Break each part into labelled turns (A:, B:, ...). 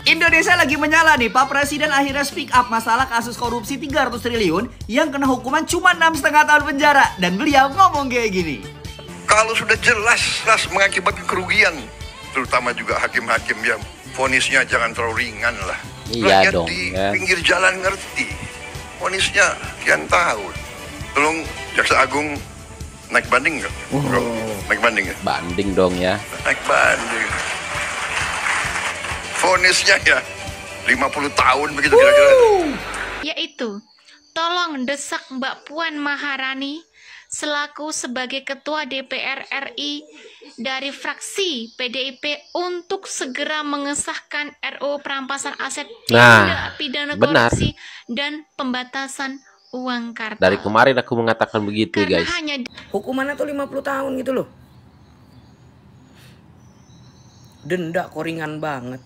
A: Indonesia lagi menyala nih, Pak Presiden akhirnya speak up masalah kasus korupsi 300 triliun yang kena hukuman cuma 6,5 tahun penjara. Dan beliau ngomong kayak gini.
B: Kalau sudah jelas mengakibatkan kerugian, terutama juga hakim-hakim yang vonisnya jangan terlalu ringan lah.
C: Iya
B: Rakyat
C: dong,
B: di
C: ya.
B: pinggir jalan ngerti, vonisnya sekian tahun. Tolong Jaksa Agung naik banding nggak? Naik banding ya?
C: Banding dong ya.
B: Naik banding. Vonisnya ya 50 tahun begitu kira-kira.
D: Yaitu, tolong desak Mbak Puan Maharani selaku sebagai Ketua DPR RI dari fraksi PDIP untuk segera mengesahkan RUU perampasan aset tindak pidana
C: benar.
D: korupsi dan pembatasan uang kartal.
C: Dari kemarin aku mengatakan begitu,
D: Karena
C: guys.
D: hanya
E: Hukumannya tuh 50 tahun gitu loh. Denda kok ringan banget.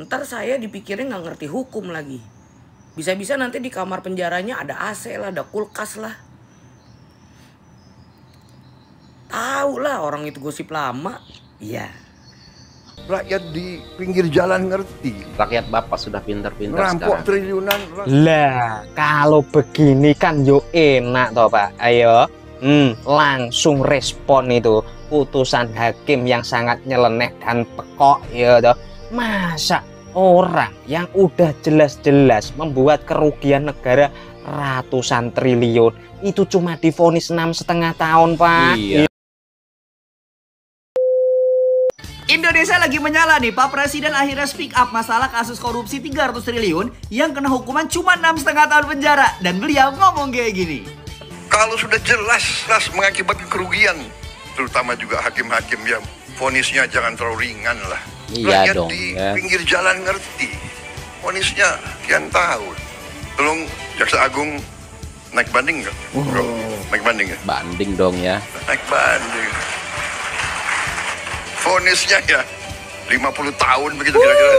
E: Ntar saya dipikirnya nggak ngerti hukum lagi. Bisa-bisa nanti di kamar penjaranya ada AC lah, ada kulkas lah. Tahu lah orang itu gosip lama. Iya.
B: Rakyat di pinggir jalan ngerti.
C: Rakyat Bapak sudah pintar-pintar
B: Rampok
C: sekarang.
B: triliunan.
F: Lah, kalau begini kan yo enak toh Pak. Ayo, langsung respon itu putusan hakim yang sangat nyeleneh dan pekok ya toh. Masa orang yang udah jelas-jelas membuat kerugian negara ratusan triliun itu cuma divonis 6,5 tahun, Pak.
C: Iya.
A: Indonesia lagi menyala nih, Pak Presiden akhirnya speak up masalah kasus korupsi 300 triliun yang kena hukuman cuma 6,5 tahun penjara. Dan beliau ngomong kayak gini.
B: Kalau sudah jelas mengakibatkan kerugian, terutama juga hakim-hakim yang vonisnya jangan terlalu ringan lah.
C: Iya
B: Rakyat
C: dong,
B: di
C: ya.
B: pinggir jalan ngerti, vonisnya sekian tahun. Tolong Jaksa Agung naik banding nggak? Naik banding ya?
C: Banding dong ya.
B: Naik banding. Vonisnya ya 50 tahun begitu kira-kira.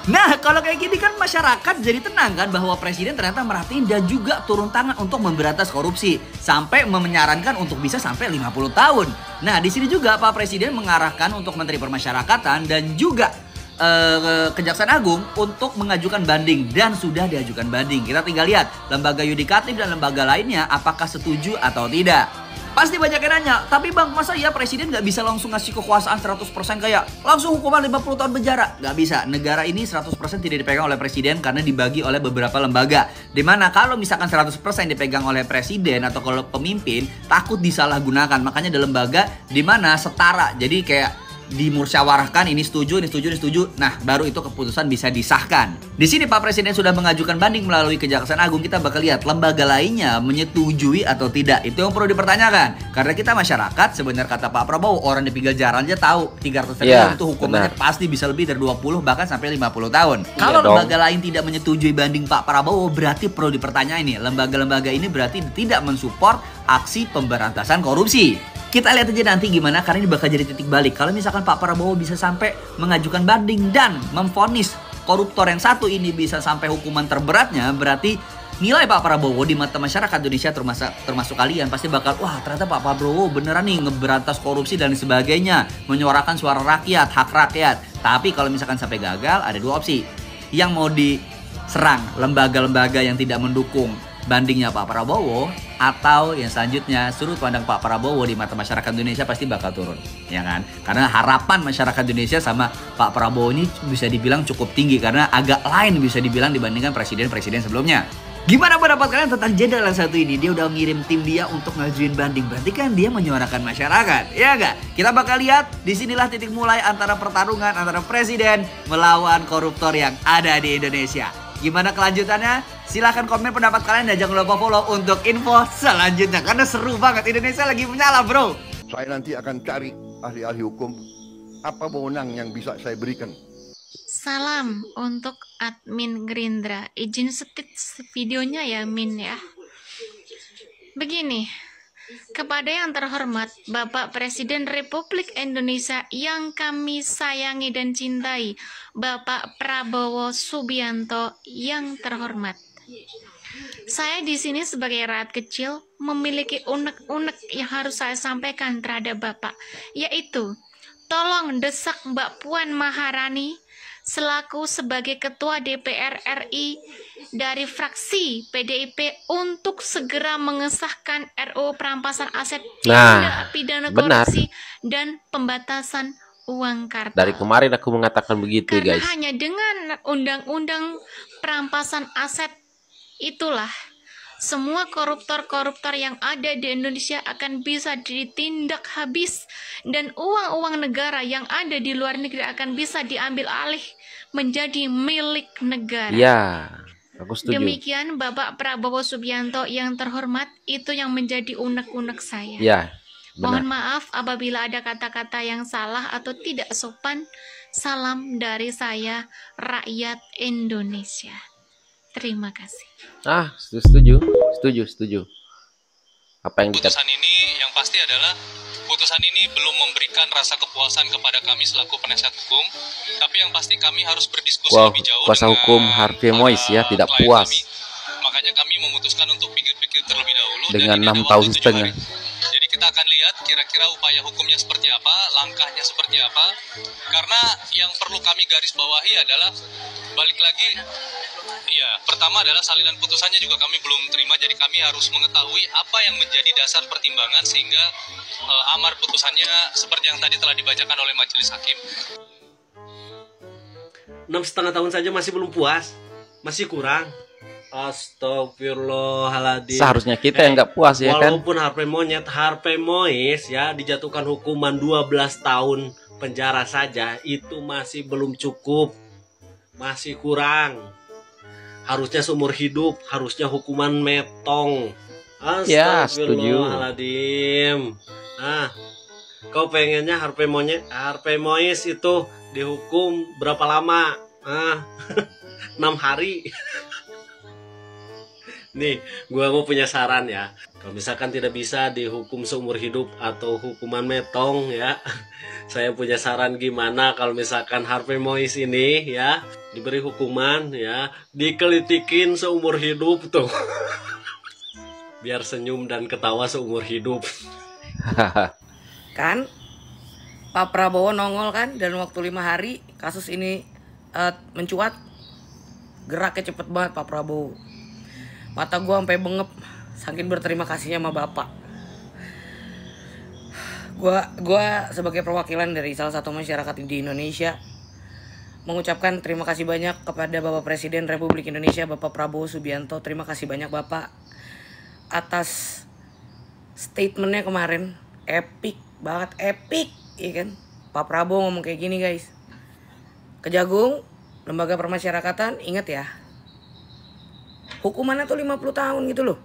A: Nah, kalau kayak gini kan masyarakat jadi tenang kan bahwa Presiden ternyata merhatiin dan juga turun tangan untuk memberantas korupsi. Sampai menyarankan untuk bisa sampai 50 tahun. Nah, di sini juga Pak Presiden mengarahkan untuk Menteri Permasyarakatan dan juga Kejaksaan Agung untuk mengajukan banding. Dan sudah diajukan banding. Kita tinggal lihat lembaga yudikatif dan lembaga lainnya apakah setuju atau tidak. Pasti banyak yang nanya, tapi bang masa ya Presiden nggak bisa langsung ngasih kekuasaan 100% kayak langsung hukuman 50 tahun penjara? Nggak bisa, negara ini 100% tidak dipegang oleh Presiden karena dibagi oleh beberapa lembaga. Dimana kalau misalkan 100% dipegang oleh Presiden atau kalau pemimpin, takut disalahgunakan. Makanya ada lembaga dimana setara, jadi kayak dimusyawarahkan ini setuju, ini setuju, ini setuju. Nah, baru itu keputusan bisa disahkan. Di sini Pak Presiden sudah mengajukan banding melalui Kejaksaan Agung. Kita bakal lihat lembaga lainnya menyetujui atau tidak. Itu yang perlu dipertanyakan. Karena kita masyarakat, sebenarnya kata Pak Prabowo, orang di pinggir jalan aja tahu 300 triliun itu hukumannya pasti bisa lebih dari 20 bahkan sampai 50 tahun. Kalau lembaga lain tidak menyetujui banding Pak Prabowo, berarti perlu dipertanyakan ini. Lembaga-lembaga ini berarti tidak mensupport aksi pemberantasan korupsi. Kita lihat aja nanti gimana, karena ini bakal jadi titik balik. Kalau misalkan Pak Prabowo bisa sampai mengajukan banding dan memvonis koruptor yang satu ini bisa sampai hukuman terberatnya, berarti nilai Pak Prabowo di mata masyarakat Indonesia termasuk kalian pasti bakal, wah ternyata Pak Prabowo beneran nih ngeberantas korupsi dan sebagainya, menyuarakan suara rakyat, hak rakyat. Tapi kalau misalkan sampai gagal, ada dua opsi. Yang mau diserang lembaga-lembaga yang tidak mendukung bandingnya Pak Prabowo, atau yang selanjutnya sudut pandang Pak Prabowo di mata masyarakat Indonesia pasti bakal turun, ya kan? Karena harapan masyarakat Indonesia sama Pak Prabowo ini bisa dibilang cukup tinggi karena agak lain bisa dibilang dibandingkan presiden-presiden sebelumnya. Gimana pendapat kalian tentang jenderal yang satu ini? Dia udah ngirim tim dia untuk ngajuin banding, berarti kan dia menyuarakan masyarakat, ya nggak? Kita bakal lihat, disinilah titik mulai antara pertarungan antara presiden melawan koruptor yang ada di Indonesia. Gimana kelanjutannya? Silahkan komen pendapat kalian dan jangan lupa follow untuk info selanjutnya. Karena seru banget, Indonesia lagi menyala bro.
B: Saya nanti akan cari ahli-ahli hukum apa wewenang yang bisa saya berikan.
D: salam untuk admin Gerindra. Izin setit videonya ya Min ya. Begini, kepada yang terhormat Bapak Presiden Republik Indonesia yang kami sayangi dan cintai, Bapak Prabowo Subianto yang terhormat. Saya di sini sebagai rakyat kecil memiliki unek-unek yang harus saya sampaikan terhadap Bapak, yaitu tolong desak Mbak Puan Maharani selaku sebagai Ketua DPR RI dari fraksi PDIP untuk segera mengesahkan RUU perampasan aset tindak pidana
C: benar.
D: korupsi dan pembatasan uang kartal.
C: Dari kemarin aku mengatakan begitu,
D: Karena
C: guys.
D: hanya dengan undang-undang perampasan aset itulah semua koruptor-koruptor yang ada di Indonesia akan bisa ditindak habis dan uang-uang negara yang ada di luar negeri akan bisa diambil alih menjadi milik negara.
C: Ya, aku setuju.
D: Demikian Bapak Prabowo Subianto yang terhormat, itu yang menjadi unek-unek saya.
C: Ya,
D: Mohon
C: benar.
D: maaf apabila ada kata-kata yang salah atau tidak sopan. Salam dari saya, rakyat Indonesia. Terima kasih.
C: Setuju. Apa yang dikatakan?
G: Putusan ini yang pasti adalah putusan ini belum memberikan rasa kepuasan kepada kami selaku penasihat hukum, tapi yang pasti kami harus berdiskusi lebih jauh
C: Kuasa
G: dengan
C: hukum Harvey Mois ya tidak
G: klien
C: puas
G: kami. Makanya kami memutuskan untuk pikir-pikir terlebih dahulu
C: dengan
G: dan ini
C: 6
G: ada
C: tahun
G: waktu 7
C: setengah.
G: hari. Jadi kita akan lihat kira-kira upaya hukumnya seperti apa, langkahnya seperti apa. Karena yang perlu kami garis bawahi adalah balik lagi, ya pertama adalah salinan putusannya juga kami belum terima, jadi kami harus mengetahui apa yang menjadi dasar pertimbangan sehingga amar putusannya seperti yang tadi telah dibacakan oleh majelis hakim.
H: 6,5 tahun saja masih belum puas, masih kurang. Astagfirullahaladzim.
C: Seharusnya kita yang nggak puas ya kan.
H: Walaupun Harvey Mois ya dijatuhkan hukuman 12 tahun penjara saja, itu masih belum cukup, masih kurang. Harusnya seumur hidup, harusnya hukuman metong.
C: Ya, setuju.
H: Astagfirullahaladzim. Kau pengennya Harvey Mois itu dihukum berapa lama? 6 hari. Nih, gua mau punya saran ya. Kalau misalkan tidak bisa dihukum seumur hidup atau hukuman metong ya, saya punya saran gimana kalau misalkan Harvey Mois ini ya diberi hukuman ya, dikelitikin seumur hidup tuh. Biar senyum dan ketawa seumur hidup.
E: Kan Pak Prabowo nongol kan dalam waktu 5 hari kasus ini mencuat. Geraknya cepet banget Pak Prabowo. Mata gua sampai bengep saking berterima kasihnya sama Bapak. Gua sebagai perwakilan dari salah satu masyarakat di Indonesia mengucapkan terima kasih banyak kepada Bapak Presiden Republik Indonesia Bapak Prabowo Subianto. Terima kasih banyak Bapak atas statementnya kemarin. Epic banget, epic, ya kan? Pak Prabowo ngomong kayak gini guys. Kejagung, lembaga permasyarakatan, ingat ya, hukumannya tuh 50 tahun gitu loh.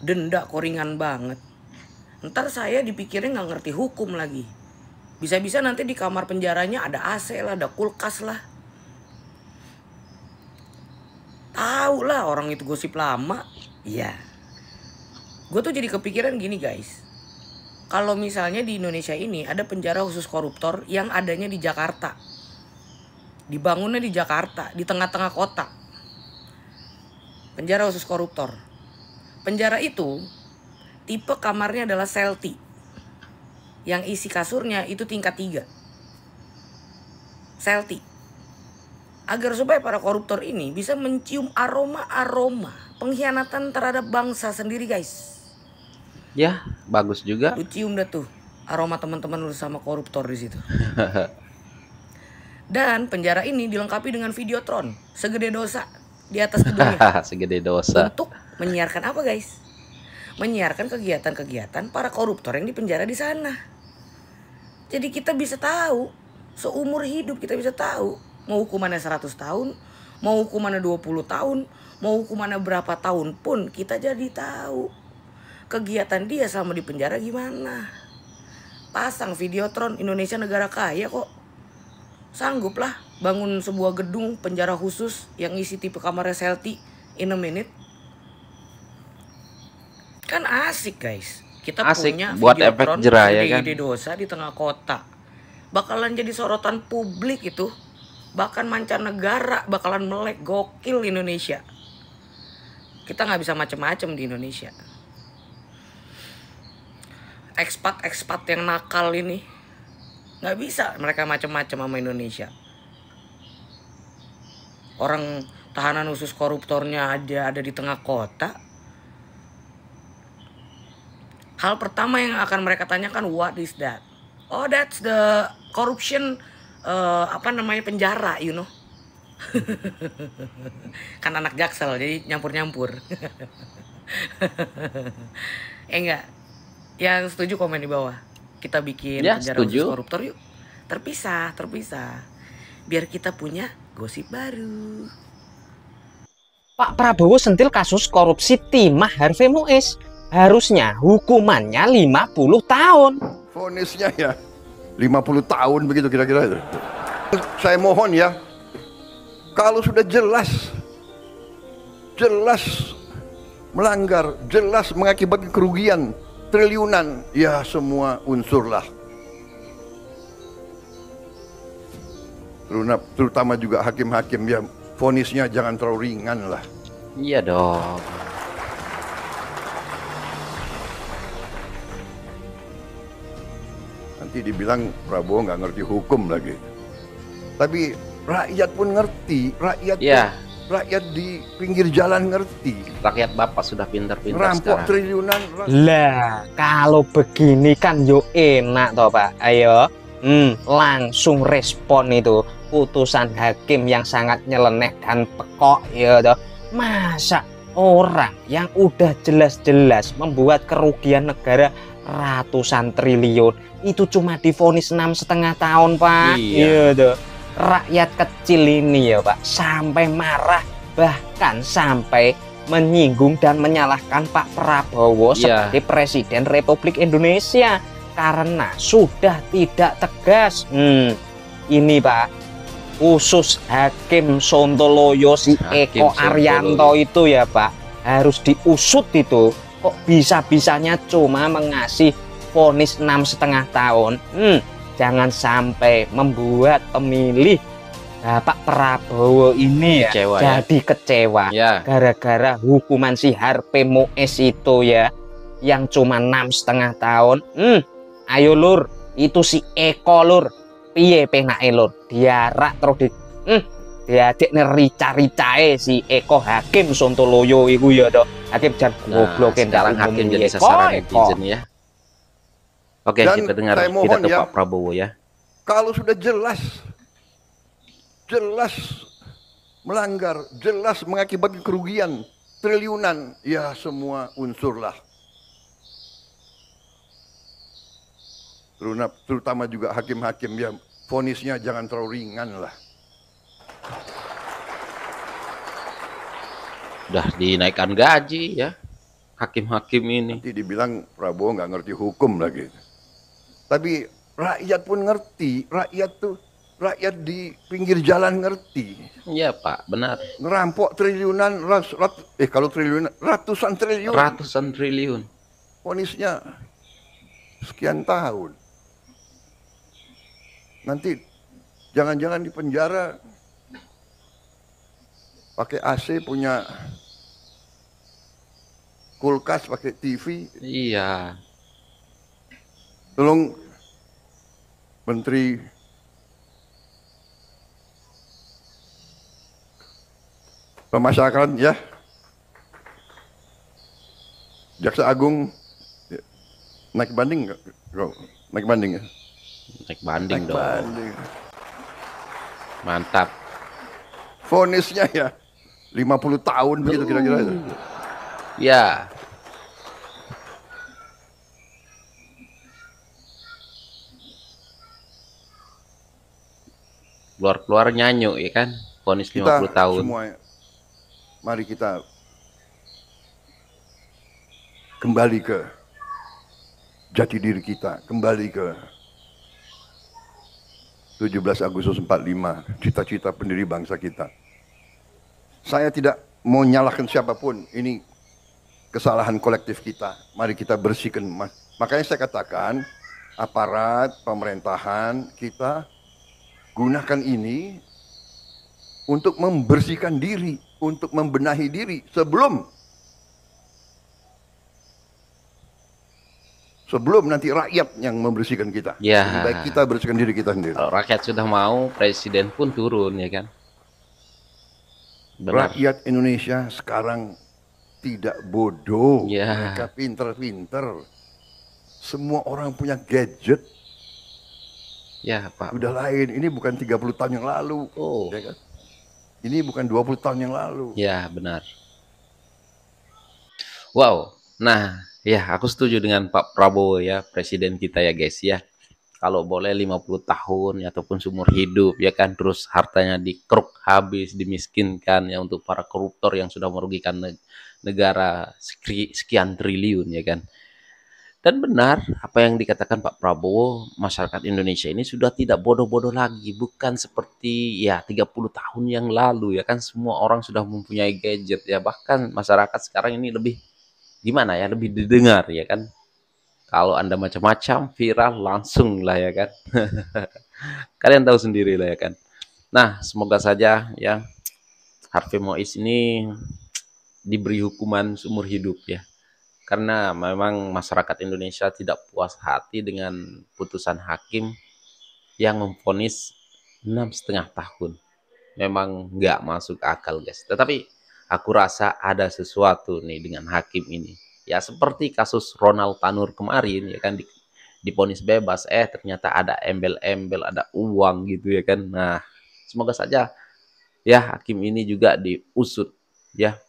E: Denda kok ringan banget. Ntar saya dipikirnya nggak ngerti hukum lagi. Bisa-bisa nanti di kamar penjaranya ada AC lah, ada kulkas lah. Tahu lah orang itu gosip lama. Iya. Gue tuh jadi kepikiran gini guys. Kalau misalnya di Indonesia ini ada penjara khusus koruptor yang adanya di Jakarta. Dibangunnya di Jakarta, di tengah-tengah kota. Penjara khusus koruptor. Penjara itu tipe kamarnya adalah selti. Yang isi kasurnya itu tingkat 3. Selti. Agar supaya para koruptor ini bisa mencium aroma-aroma pengkhianatan terhadap bangsa sendiri guys.
C: Ya, bagus juga.
E: Lu cium dah tuh aroma teman-teman lu sama koruptor di situ. Dan penjara ini dilengkapi dengan videotron segede dosa di atas gedungnya.
C: Segede dosa.
E: Untuk menyiarkan apa guys? Menyiarkan kegiatan-kegiatan para koruptor yang dipenjara di sana. Jadi kita bisa tahu, seumur hidup kita bisa tahu, mau hukumannya 100 tahun, mau hukumannya 20 tahun, mau hukumannya berapa tahun pun kita jadi tahu kegiatan dia selama di penjara gimana. Pasang videotron, Indonesia negara kaya kok. Sanggup lah bangun sebuah gedung penjara khusus yang isi tipe kamarnya selti in a minute. Kan asik guys. Kita
C: Asik,
E: punya
C: buat
E: videotron
C: efek jerah ya kan.
E: gede-gede dosa di tengah kota. Bakalan jadi sorotan publik itu. Bahkan mancanegara bakalan melek, gokil Indonesia. Kita nggak bisa macem-macem di Indonesia. Ekspat yang nakal ini Nggak bisa mereka macam-macam sama Indonesia. Orang tahanan khusus koruptornya ada di tengah kota. Hal pertama yang akan mereka tanyakan, what is that? Oh, that's the corruption, penjara, you know. Kan anak Jaksel, jadi nyampur-nyampur. Enggak. Yang setuju komen di bawah. Kita bikin
C: Ya,
E: penjara khusus
C: setuju.
E: koruptor yuk. Terpisah. Biar kita punya gosip baru.
F: Pak Prabowo sentil kasus korupsi timah Harvey Mois. Harusnya hukumannya 50 tahun.
B: Vonisnya ya 50 tahun begitu kira-kira itu. Saya mohon ya, kalau sudah jelas melanggar, jelas mengakibatkan kerugian triliunan, ya semua unsur lah. Terutama juga hakim-hakim ya, vonisnya jangan terlalu ringan lah.
C: Iya dong.
B: Nanti dibilang Prabowo nggak ngerti hukum lagi. Tapi rakyat pun ngerti,
C: Ya,
B: rakyat di pinggir jalan ngerti.
C: rakyat Bapak sudah pintar-pintar
B: Rampok
C: sekarang.
B: triliunan.
F: Lah, kalau begini kan yo enak toh Pak. Ayo, langsung respon itu putusan hakim yang sangat nyeleneh dan pekok ya toh. Masa orang yang udah jelas-jelas membuat kerugian negara ratusan triliun itu cuma divonis 6,5 tahun Pak.
C: Iya.
F: Toh. Rakyat kecil ini ya Pak sampai marah, bahkan sampai menyinggung dan menyalahkan Pak Prabowo
C: Iya.
F: sebagai Presiden Republik Indonesia karena sudah tidak tegas. Ini Pak, khusus Hakim Sontoloyo si
C: Hakim
F: Eko Arianto
C: Sontoloyo.
F: itu ya Pak harus diusut itu. Kok bisa-bisanya cuma mengasih vonis 6,5 tahun. Jangan sampai membuat pemilih Bapak Prabowo ini ya
C: Kecewa, ya.
F: jadi kecewa
C: Ya,
F: gara-gara hukuman si Harvey Mois itu ya yang cuma 6,5 tahun. Ayo lur, itu si Eko lur, piye penake lur, diarak terus diajak rica-ricae si Eko Hakim Sontoloyo iku ya toh. Hakim jan
C: nah,
F: goblokin
C: sekarang
F: dak
C: hakim
F: umum
C: jadi
F: Eko,
C: sasaran
F: Eko.
C: netizen ya. Oke,
B: Dan
C: kita dengar
B: saya mohon
C: pidato
B: ya,
C: Pak Prabowo ya.
B: kalau sudah jelas melanggar, jelas mengakibatkan kerugian triliunan, ya semua unsur lah. Terutama juga hakim-hakim ya, vonisnya jangan terlalu ringan lah.
C: Udah dinaikkan gaji ya, hakim-hakim ini.
B: Nanti dibilang Prabowo nggak ngerti hukum lagi. Tapi rakyat pun ngerti, rakyat di pinggir jalan ngerti.
C: Iya Pak, benar.
B: Ngerampok triliunan, ratusan triliun.
C: Ratusan triliun.
B: Vonisnya sekian tahun. Nanti jangan-jangan di penjara pakai AC, punya kulkas, pakai TV.
C: Iya.
B: Tolong Menteri Pemasyarakatan ya, Jaksa Agung naik banding nggak? Naik banding ya?
C: Naik banding
B: Naik
C: dong.
B: banding.
C: Mantap.
B: Vonisnya ya 50 tahun begitu kira-kira itu.
C: Ya. Keluar-keluar nyanyi ya kan, vonis 50
B: Kita
C: tahun.
B: semua, mari kita kembali ke jati diri kita, kembali ke 17 Agustus 45, cita-cita pendiri bangsa kita. Saya tidak mau nyalahkan siapapun, ini kesalahan kolektif kita. Mari kita bersihkan. Makanya saya katakan, aparat pemerintahan kita gunakan ini untuk membersihkan diri, untuk membenahi diri sebelum Sebelum nanti rakyat yang membersihkan kita.
C: Ya.
B: Lebih baik kita bersihkan diri kita sendiri.
C: Kalau rakyat sudah mau, presiden pun turun, ya kan? Benar.
B: Rakyat Indonesia sekarang tidak bodoh,
C: Ya.
B: mereka pinter-pinter. Semua orang punya gadget.
C: Ya, Pak.
B: Udah lain, ini bukan 30 tahun yang lalu.
C: Oh.
B: Ya kan? Ini bukan 20 tahun yang lalu.
C: Ya, benar. Wow. Nah, ya aku setuju dengan Pak Prabowo ya, presiden kita ya guys ya. Kalau boleh 50 tahun ya, ataupun seumur hidup ya kan, terus hartanya dikeruk habis, dimiskinkan ya untuk para koruptor yang sudah merugikan negara sekian triliun ya kan. Dan benar apa yang dikatakan Pak Prabowo, masyarakat Indonesia ini sudah tidak bodoh-bodoh lagi, bukan seperti ya 30 tahun yang lalu ya kan, semua orang sudah mempunyai gadget ya, bahkan masyarakat sekarang ini lebih gimana ya, lebih didengar ya kan. Kalau Anda macam-macam viral langsung lah ya kan. Kalian tahu sendiri lah ya kan. Nah, semoga saja ya Harvey Mois ini diberi hukuman seumur hidup ya. Karena memang masyarakat Indonesia tidak puas hati dengan putusan hakim yang memvonis 6,5 tahun. Memang nggak masuk akal guys. Tetapi aku rasa ada sesuatu nih dengan hakim ini. Ya seperti kasus Ronald Tanur kemarin ya kan, divonis bebas, ternyata ada embel-embel, ada uang gitu ya kan. Nah, semoga saja ya hakim ini juga diusut ya.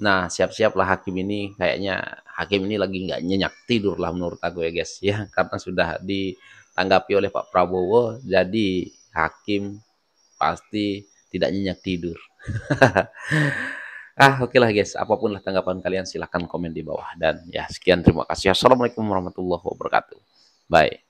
C: Nah, siap-siaplah hakim ini, kayaknya hakim ini lagi nggak nyenyak tidur lah menurut aku ya guys ya, karena sudah ditanggapi oleh Pak Prabowo, jadi hakim pasti tidak nyenyak tidur. Oke lah guys, apapun lah tanggapan kalian silahkan komen di bawah, dan ya sekian, terima kasih. Assalamualaikum warahmatullahi wabarakatuh. Bye.